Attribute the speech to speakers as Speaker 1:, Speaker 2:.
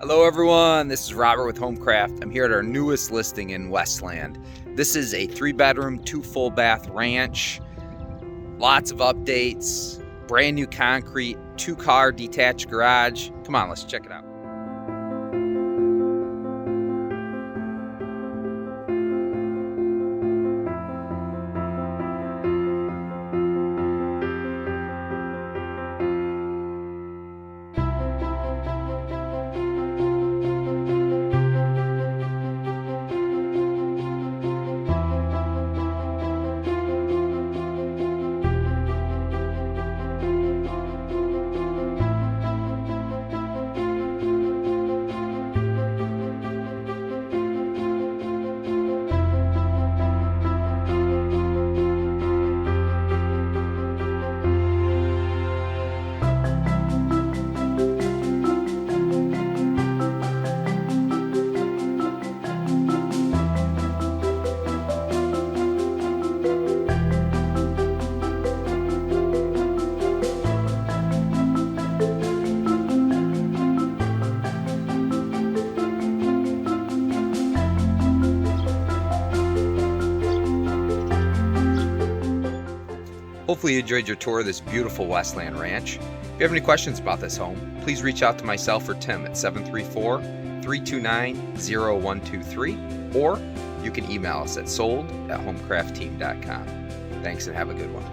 Speaker 1: Hello everyone, this is Robert with HomeCraft. I'm here at our newest listing in Westland. This is a 3-bedroom, 2 full bath ranch. Lots of updates, brand new concrete, 2-car detached garage. Come on, let's check it out. Hopefully you enjoyed your tour of this beautiful Westland ranch. If you have any questions about this home, please reach out to myself or Tim at 734-329-0123, or you can email us at sold@homecraftteam.com. Thanks and have a good one.